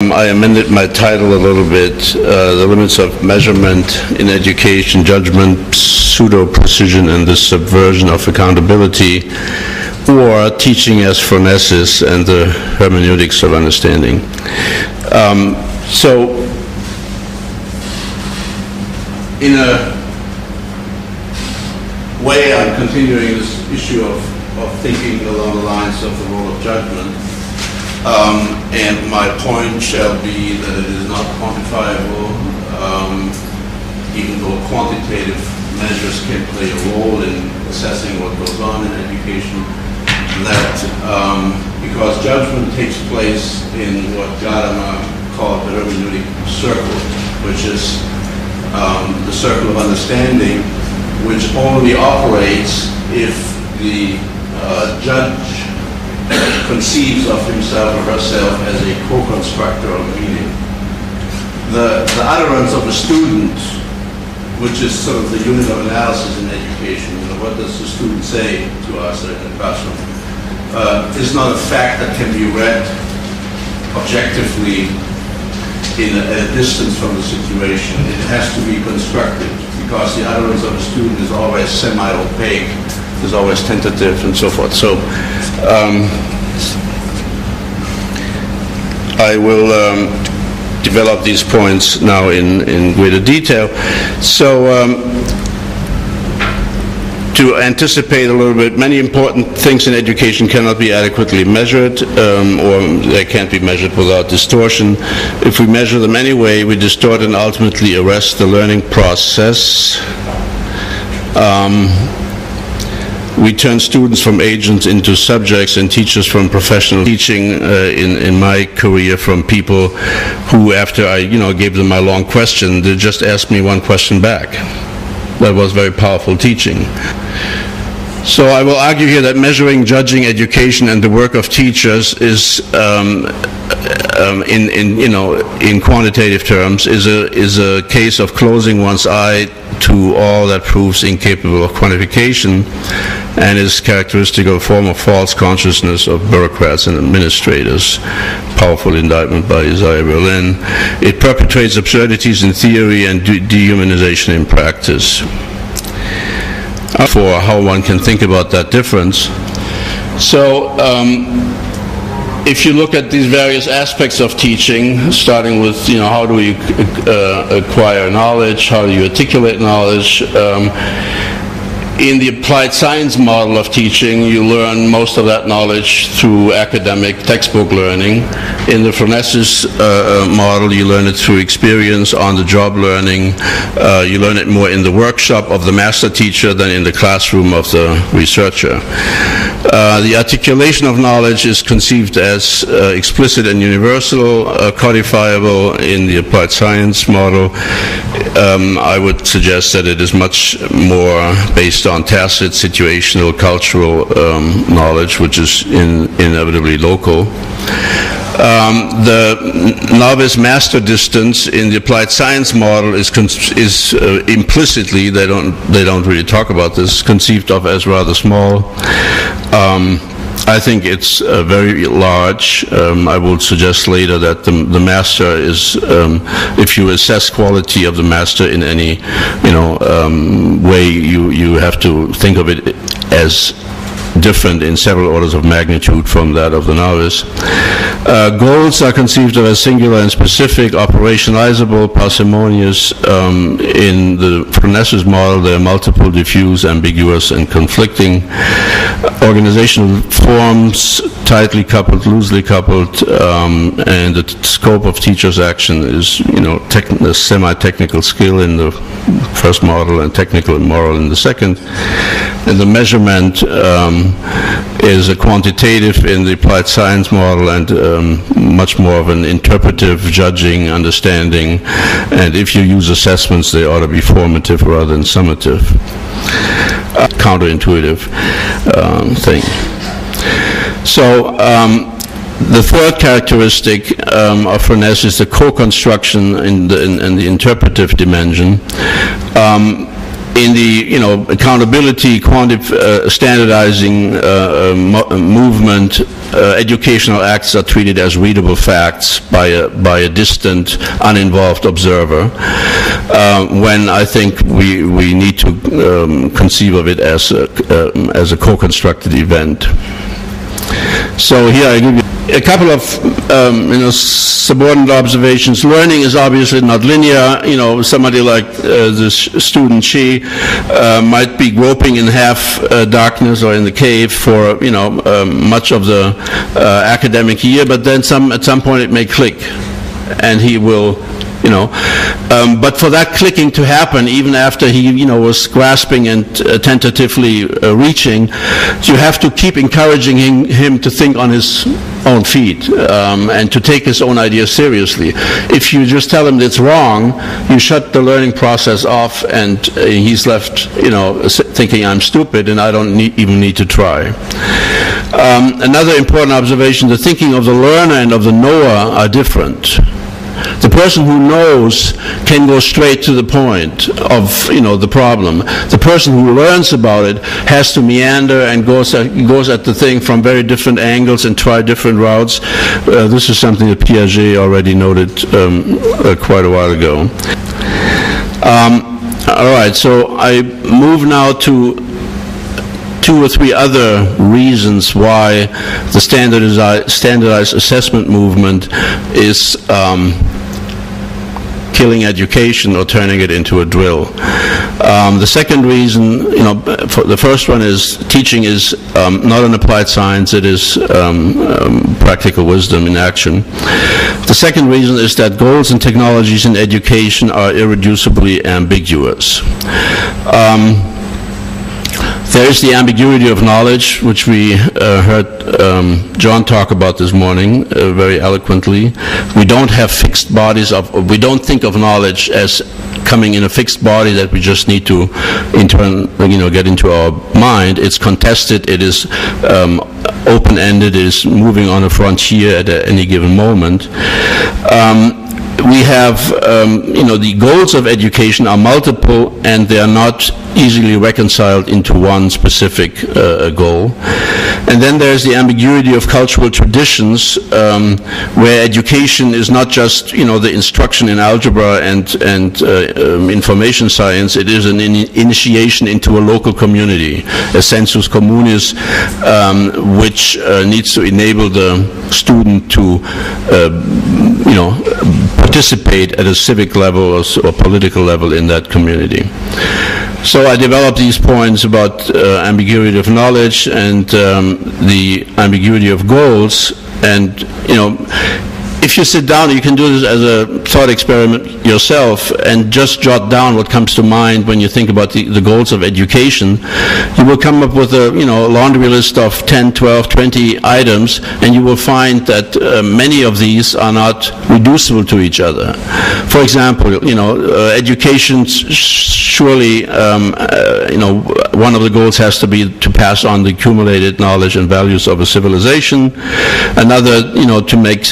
I amended my title a little bit, The Limits of Measurement in Education, Judgment, Pseudo-Precision, and the Subversion of Accountability, or Teaching as Phronesis and the Hermeneutics of Understanding. So, in a way, I'm continuing this issue of thinking along the lines of the role of judgment. And my point shall be that it is not quantifiable, even though quantitative measures can play a role in assessing what goes on in education, that because judgment takes place in what Gadamer called the hermeneutic circle, which is the circle of understanding, which only operates if the judge conceives of himself or herself as a co-constructor of meaning. The utterance of a student, which is sort of the unit of analysis in education, what does the student say to us in the classroom, is not a fact that can be read objectively at a distance from the situation. It has to be constructed, because the utterance of a student is always semi-opaque, is always tentative, and so forth. So I will develop these points now in greater detail. So to anticipate a little bit, many important things in education cannot be adequately measured, or they can't be measured without distortion. If we measure them anyway, we distort and ultimately arrest the learning process. We turn students from agents into subjects and teachers from professional teaching. In my career, from people who, after I gave them my long question, they just asked me one question back. That was very powerful teaching. So I will argue here that measuring, judging education and the work of teachers is, in quantitative terms, is a case of closing one's eye to all that proves incapable of quantification, and is characteristic of a form of false consciousness of bureaucrats and administrators. Powerful indictment by Isaiah Berlin. It perpetrates absurdities in theory and dehumanization in practice. For how one can think about that difference. So, if you look at these various aspects of teaching, starting with, how do we acquire knowledge, how do you articulate knowledge, in the applied science model of teaching, you learn most of that knowledge through academic textbook learning. In the phronesis model, you learn it through experience, on-the-job learning. You learn it more in the workshop of the master teacher than in the classroom of the researcher. The articulation of knowledge is conceived as explicit and universal, codifiable in the applied science model. I would suggest that it is much more based on tacit, situational, cultural knowledge, which is inevitably local. The novice-master distance in the applied science model is implicitly, they don't really talk about this, conceived of as rather small. I think it's very large. I will suggest later that the master is, if you assess quality of the master in any way, you have to think of it as different in several orders of magnitude from that of the novice. Goals are conceived of as singular and specific, operationalizable, parsimonious. In the phronesis model, they are multiple, diffuse, ambiguous, and conflicting. Organizational forms, tightly coupled, loosely coupled, and the scope of teacher's action is, a semi-technical skill in the first model and technical and moral in the second. And the measurement is a quantitative in the applied science model, and much more of an interpretive, judging, understanding. And if you use assessments, they ought to be formative rather than summative. Counterintuitive thing. So the third characteristic of phronesis is the co-construction in the interpretive dimension. in the accountability, standardizing movement, educational acts are treated as readable facts by a distant, uninvolved observer. When I think we need to conceive of it as a co-constructed event. So here I give you a couple of subordinate observations. Learning is obviously not linear. Somebody like this student, she might be groping in half darkness or in the cave for much of the academic year, but then at some point it may click, and he will. But for that clicking to happen, even after he, was grasping and tentatively reaching, you have to keep encouraging him to think on his own feet and to take his own ideas seriously. If you just tell him it's wrong, you shut the learning process off, and he's left, thinking I'm stupid and I don't even need to try. Another important observation: the thinking of the learner and of the knower are different. The person who knows can go straight to the point of the problem. The person who learns about it has to meander and goes at the thing from very different angles and try different routes. This is something that Piaget already noted quite a while ago. All right, so I move now to 2 or 3 other reasons why the standardized assessment movement is killing education or turning it into a drill. The second reason, the first one is teaching is not an applied science, it is practical wisdom in action. The second reason is that goals and technologies in education are irreducibly ambiguous. There is the ambiguity of knowledge, which we heard John talk about this morning very eloquently. We don't have fixed bodies we don't think of knowledge as coming in a fixed body that we just need to get into our mind. It's contested, it is open-ended, it is moving on a frontier at any given moment. We have, the goals of education are multiple, and they are not easily reconciled into one specific goal. And then there's the ambiguity of cultural traditions, where education is not just, the instruction in algebra and information science. It is an initiation into a local community, a sensus communis, which needs to enable the student to, participate at a civic level or political level in that community. So I developed these points about ambiguity of knowledge and the ambiguity of goals, and if you sit down, you can do this as a thought experiment yourself and just jot down what comes to mind when you think about the goals of education. You will come up with a laundry list of 10, 12, 20 items, and you will find that many of these are not reducible to each other. For example, education surely, one of the goals has to be to pass on the accumulated knowledge and values of a civilization. Another, to make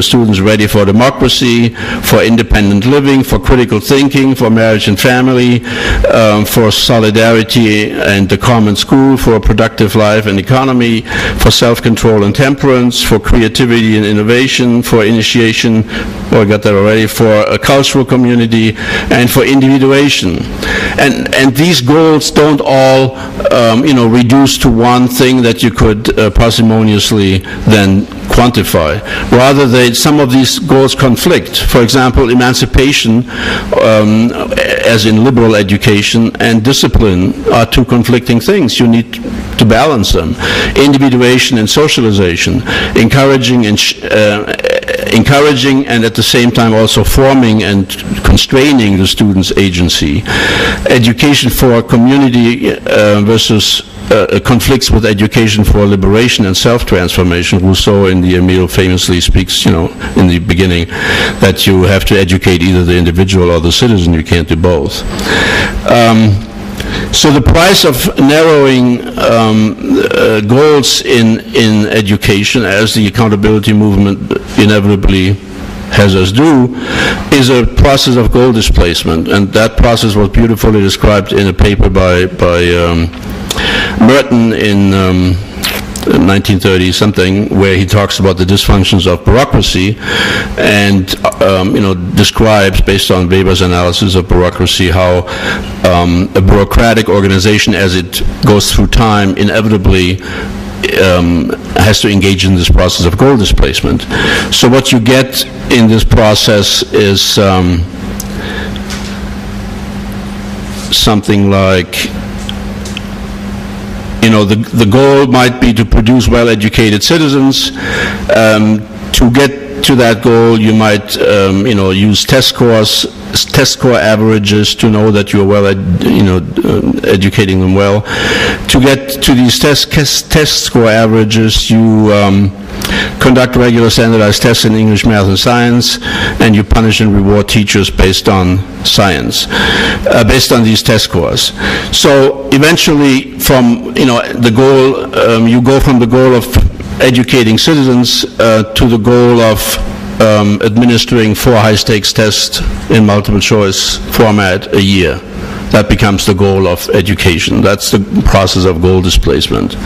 students ready for democracy, for independent living, for critical thinking, for marriage and family, for solidarity and the common school, for a productive life and economy, for self-control and temperance, for creativity and innovation, for initiation, I got that already, for a cultural community, and for individuation. And these goals don't all, reduce to one thing that you could parsimoniously then quantify. Rather, some of these goals conflict. For example, emancipation, as in liberal education, and discipline are two conflicting things. You need to balance them. Individuation and socialization, encouraging and at the same time also forming and constraining the student's agency. Education for community versus conflicts with education for liberation and self-transformation. Rousseau in the Emile famously speaks, in the beginning, that you have to educate either the individual or the citizen. You can't do both. So the price of narrowing goals in education, as the accountability movement inevitably has us do, is a process of goal displacement. And that process was beautifully described in a paper by Merton in 1930-something, where he talks about the dysfunctions of bureaucracy and describes, based on Weber's analysis of bureaucracy, how a bureaucratic organization, as it goes through time, inevitably has to engage in this process of goal displacement. So what you get in this process is something like, the goal might be to produce well-educated citizens. To get to that goal, you might, use test score averages to know that you're educating them well. To get to these test score averages, you conduct regular standardized tests in English, math, and science, and you punish and reward teachers based on science, based on these test scores. So eventually, from the goal, you go from the goal of educating citizens to the goal of administering 4 high-stakes tests in multiple choice format a year. That becomes the goal of education. That's the process of goal displacement.